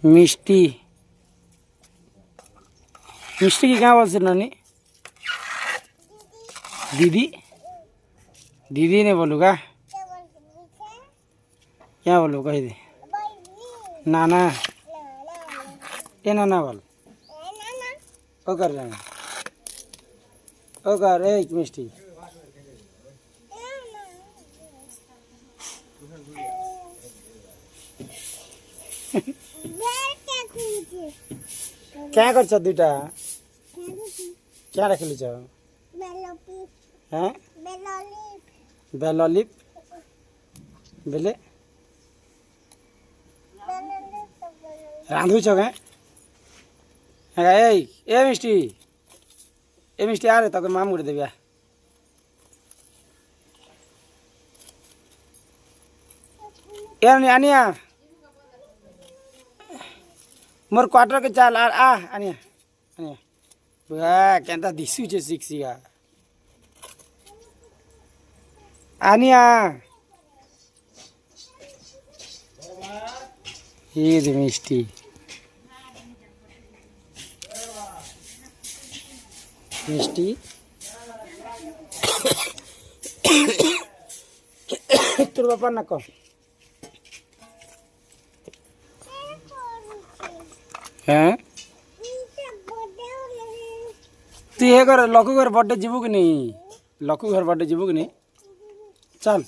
मिष्टी मिष्टी की क्या बोलते नानी? दीदी दीदी ने बोलूँगा क्या बोलूँ कही दे नाना ये नाना बोल ओ कर रहे हैं ओ कर एक मिष्टी क्या कर दुटा क्या रख ली हैं बेललिप बेले रांधु छो ए मिष्टी आ रे तक माम गुड़ देविया आनिया मोर क्वार्टर के चाल आनिया आनिया बुआ क्या दिशुचे शिक्षिका आनिया ये मिष्टी मिष्टी तोर बापा ना कह हैं तू ये कर लकू घर बर्थडे जीवु कि नहीं लकू घर बर्थडे जीवु कि नहीं चल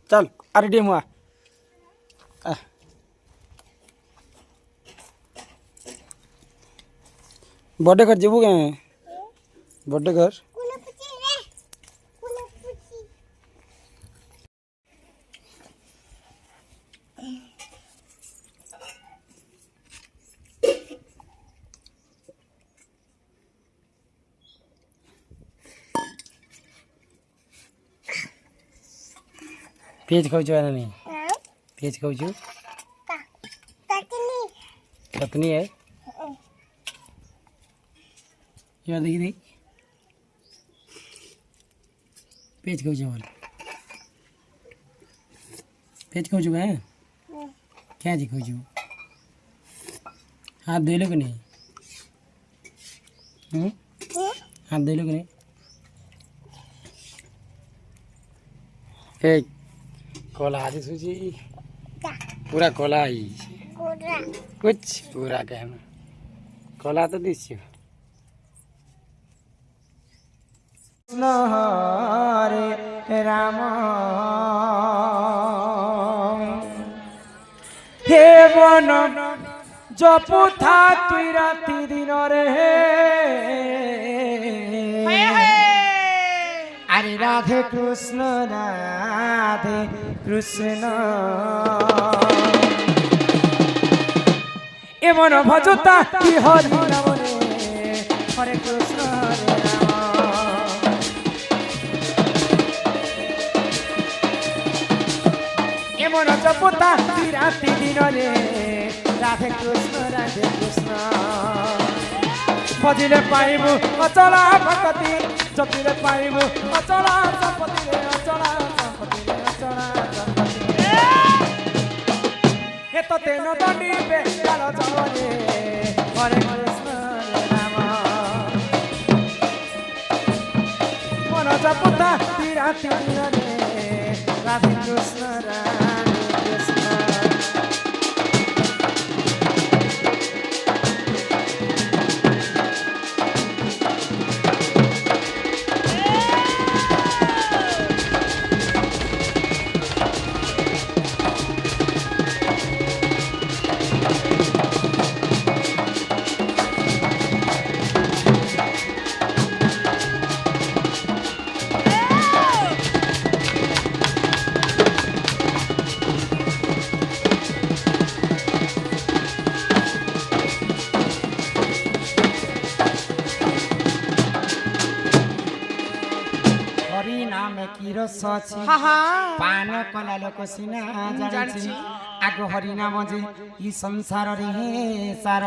चल अरे डेम हुआ बर्थडे घर जीवु क्या बर्थडे घर पेज खाऊ है ना नहीं पेज खाऊ कतनी है क्या देखी नहीं पेज खाऊ बोल पेज खाऊ है क्या जी खाऊ हाथ धो लो कि नहीं हाथ धो लो कि नहीं एक कोला आदि सूची पूरा कोला ही कुछ पूरा कहना कोला तो दीजिए हरे राम हे वन जपु था तुई राति दिन रे अरे राधे कृष्ण ए मन भजता कि हरि नाम रे हरे कृष्ण हरे राम ए मन जपता कि राति दिन रे राधे कृष्ण भजिले पाइबु अचला भक्ति जपिले पाइबु अचला संपत्ति रे अचला संपत्ति रे अचला संपत्ति हे तो तेनो दंडी पे कालो चवरे हरे कृष्ण हरे राम मन जपता राति दिन रे राधे कृष्ण राधे कृष्ण पान कला लोक सिना जानी आगो हरि नाम जे ई संसार रे सार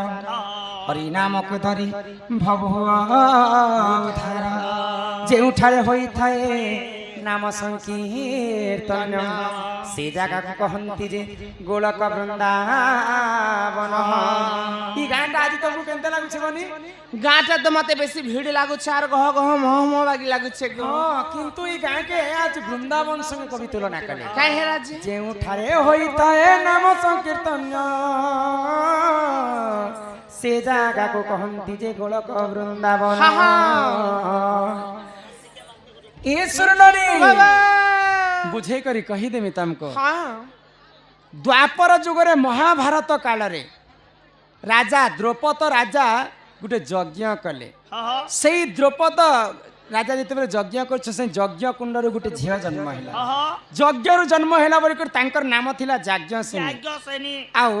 हरि नाम को धरी भव धार जे उठारे होई थाए नाम संकीर्तन से जगह कहती जे गोलक वृंदावन ई गाना आज तुमको केनते लागुछ बनी गाँटा तो मते बेसी भीड़ लागुछ आर गह गह मह मह बागी लागुछ किंतु ई गाँ के आज वृंदावन संग कवि तुलना करे काहे हे राज जेउ ठारे होइताए नाम संकीर्तन से जगह को कहती जे गोलक वृंदावन ए सुरनरी बुझे करी कही देमी तुमको द्वापर जुगरे महाभारत काल रे राजा द्रौपद राजा गुटे यज्ञ कले से द्रौपद राजा जिते यज्ञ कर यज्ञ कुंड रू गुटे झील जन्म है यज्ञ रु जन्म है तांकर नाम थिला याज्ञसेनी आउ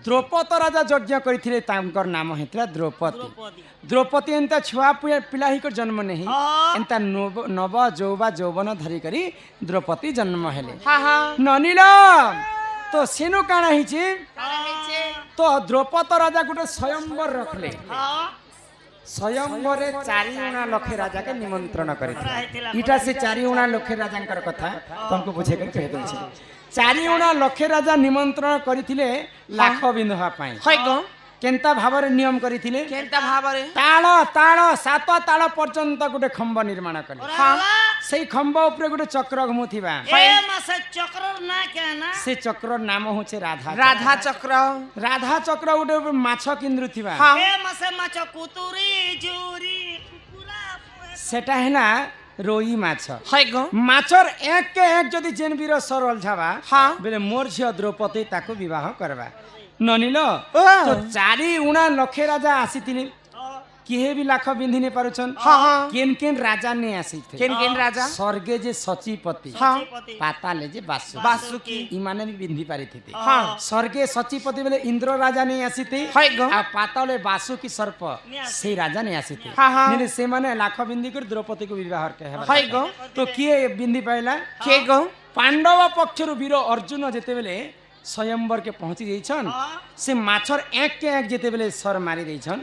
द्रौपद राजा यज्ञ करथिले तांकर नाम हेतला द्रौपदी द्रौपदी एंता छुआ पिला ही कर जन्म नहीं एंता नव जौवा जौवन धरी करी द्रौपदी जन्म हेले ननिल तो सेनु काना हिची तो द्रौपद राजा गुटे स्वयंवर रखले स्वयंवरे 4 लक्ष राजा के निमंत्रण करथिले इटा से 4 लक्ष राजांकर कथा तुमको बुझे कर कह दे 4 लक्ष राजा निमंत्रण करथिले लाख बिंदुहा पाई होय गो केनता भावरे नियम करथिले केनता भावरे ताळ ताळ 7 ताळ पर्यंत गुटे खंब निर्माण करले सेई खंब ऊपर गुटे चक्र घुमुथिबा ए मासे चक्र ना क्या ना से चक्र नाम होचे राधा चक्र गुटे माछ किंद्रुथिबा ए मासे माछ कुतुरी जुरी कुकुरा सेटा हैना रोई माछ है गो माछर एक के एक जदि जेन वीर सरल झाबा बेले मोर झियो द्रौपदी ताको विवाह करबा ननिल तो 4 लक्ष राजा आसीथिले किहे भी लाख बिंधी ने पारुछन केन केन राजा ने आसीथे केन राजा स्वर्गे जे सचिपति पाताले जे बासुकी ई माने भी बिंधी पारिथिते स्वर्गे सचिपति बेले इंद्र राजा ने आसीथे आ पाताले बासुकी सर्प से राजा ने आसीथे नेले से माने लाख बिंधी कर द्रौपदी को विवाह के हेबा तो किए बिंधी पाइला के गो पांडव पक्षरु वीर अर्जुन जेते बेले स्वयंवर के पहुंची जाइछन से माछर एक के एक जेते बेले सर मारी दैछन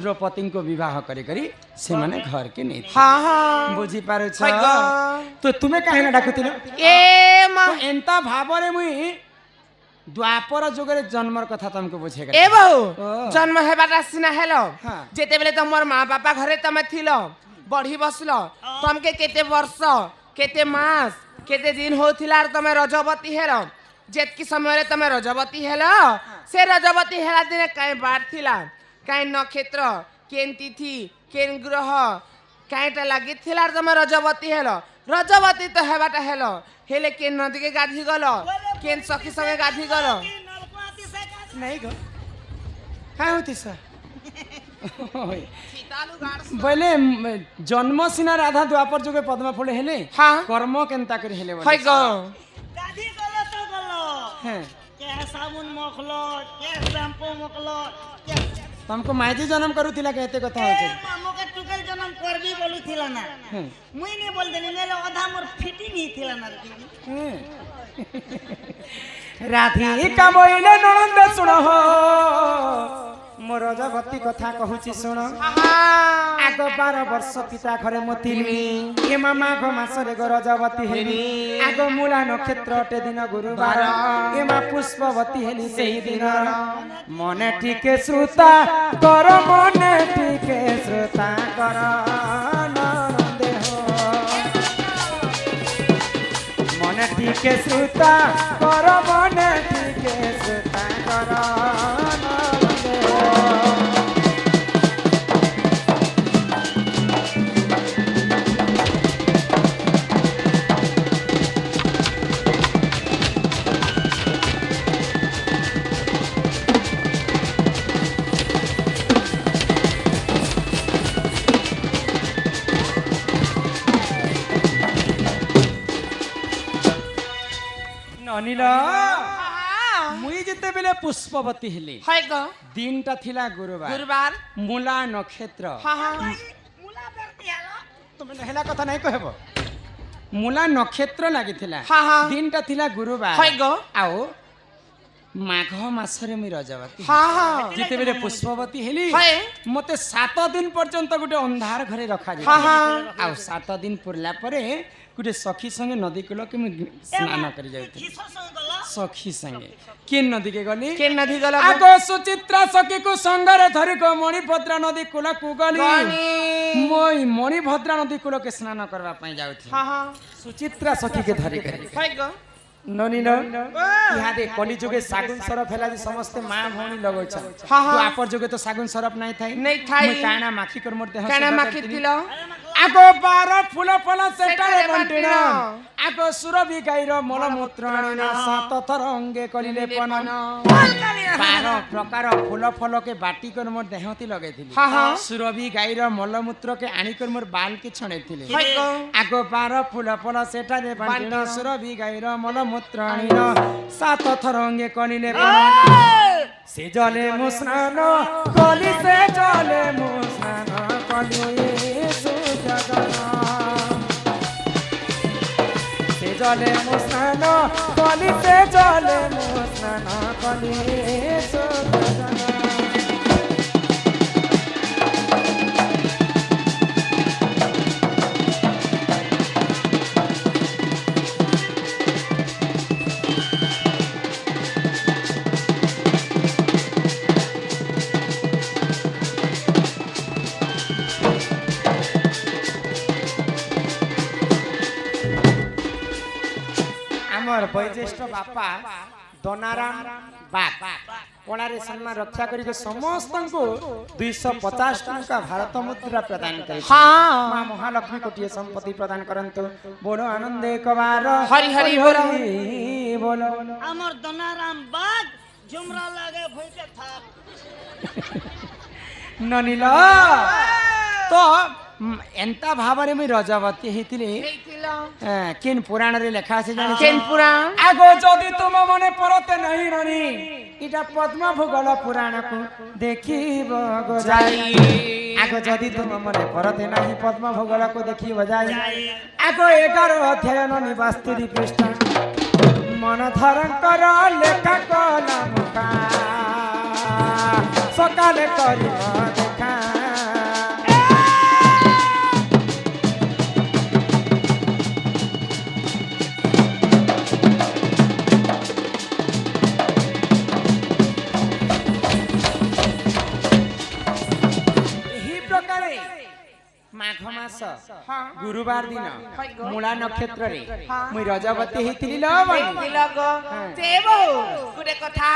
द्रौपदी को विवाह करे करी से माने घर के नहीं बुझी पारो छ तो तुम्हें काहे ना डाकुतिलो ए मा एंता भाबरे मुई द्वापर जुगरे जन्मर कथा तुमको बुझे ए बहु जन्म हेबाटा सिना हेलो जेते बेले तमर मां बापा घरे तमे थिलो बढ़ी बसलो तमके केते वर्ष केते मास केते दिन होथिला और तमे रजवती हेलो जेतकी समय रे तमे रजवती हेलो से रजवती हेला दिने काई बार थिला काई नक्षत्र केन तिथि केन ग्रह काईटा लागि थिला तमे रजवती हेलो रजवती तो हेबाटा हेलो हेले केन नदी के गाधी गलो केन सखी संगे गाधी गलो नहीं गो का होती सा बोले जन्म सिना राधा द्वापर जुगे पद्म फूल हेले कर्म केनता करी हेले हाय गो गाधी गलो तो गलो के साबुन मखलो के शैम्पू मखलो तुमको माइजी जन्म करूथिला कहते कथा होचे मके टुकल जन्म करबी बोलुथिला ना मुई नहीं बोल देनी नेले आधा मोर फिटी नहीं थिला ना राधिका बोइले ननंद सुनो मोर जगती कथा कहूची सुन आग 12 वर्ष पिता घरे मतिली ए मामा गो मासरे गो रजवती हेली आग मूला नक्षत्र अटे दिन गुरुवार ए मा पुष्पवती हेली सेही दिन मने ठीके श्रोता कर मने ठीके श्रोता कर नंदे हो मने ठीके श्रोता कर मने ठीके श्रोता कर अनिल मुई जेते बेले पुष्पवती हेली हाय गो दिनटा थिला गुरुवार मूला नक्षत्र मूला बेरती हलो तुम हेला कथा नहीं कहबो मूला नक्षत्र लागि थिला दिनटा थिला गुरुवार हाय गो आओ माघ मासरे मुई रजवती हाँ हाँ जेतेबेले पुष्पवती हेली हाय मते 7 दिन पर्यंत गुटे अंधार घरे रखा हाँ हाँ आ 7 दिन पुरला परे गुटे सखी संगे नदी कूल के मुई स्नान करी जाउथि किसर संग गला सखी संगे केन नदी के गली के नदी गला आगो सुचित्रा सखी को संगरे धरि को मणिभद्रा नदी कूल को गली मोई मणिभद्रा नदी कूल के स्नान करबा पई जाउथि हाँ हाँ सुचित्रा सखी के धरि करी हाय गो ननी न यहाँ दे कली जुगे सागुन सरफ हेला जे समस्त मां भौणी लगो छ हाँ, हाँ। तो आपन जुगे तो सागुन सरफ नहीं थाई नहीं थाई। मैं काना माखी कर मोर देह काना सुधा माखी करतिनी। तिलो आगो 12 फूल फल सेटारे सेटारे बंटिना बंटिना। आगो सुरभि गाईर मल मूत्र आनिना सात थर अंगे कलिले पन 12 प्रकार फूल फल के बाटी कर मोर देहती लगेथिली हाँ, हाँ। सुरभि गाईर मल मूत्र के आनी कर मोर बाल के छणेथिले हाय गो आगो 12 फूल फल सेटारे बंटिना सुरभि गाईर मल मूत्र आनिना सात थर अंगे कलिले पन से जले मुस्नान कली से जले मुस्नान कली सुजगना से जले मुस्नान कली से जले मुस्नान कली सुजगना आमर वैज्येष्ठ बापा दोनाराम बाग कोणारे सम्मान रक्षा करी के समस्त को 250 टंका भारत मुद्रा प्रदान करे हाँ मां महालक्ष्मी कोटिए संपत्ति प्रदान करंतु बोलो आनंद एक बार हरि हरि बोलो। बोलो हमर दनाराम बाग जुमरा लागे भई के था ननिला तो एंता भावरे मुई रजवती हेतिले ହେଇଥିଲ केन पुराण रे लेखा আছে জানি କେନ୍ पुराण आगो जदि तुम मने परते नहीं रनी इटा पद्म भूगोल पुराण को देखिब गो जाई आगो जदि तुम मने परते नहीं पद्म भूगोल को देखिब जाई आगो 11 अध्याय ननि 72 पृष्ठ मन धरंकर लेखा कलम का सकाले करिब देखा माघ मास गुरुवार दिन मूला नक्षत्र रे मुई रजवती हेतिली ल ହେଇଥିଲ ଗୋ ସେ ବହୁ ଗୋଟେ କଥା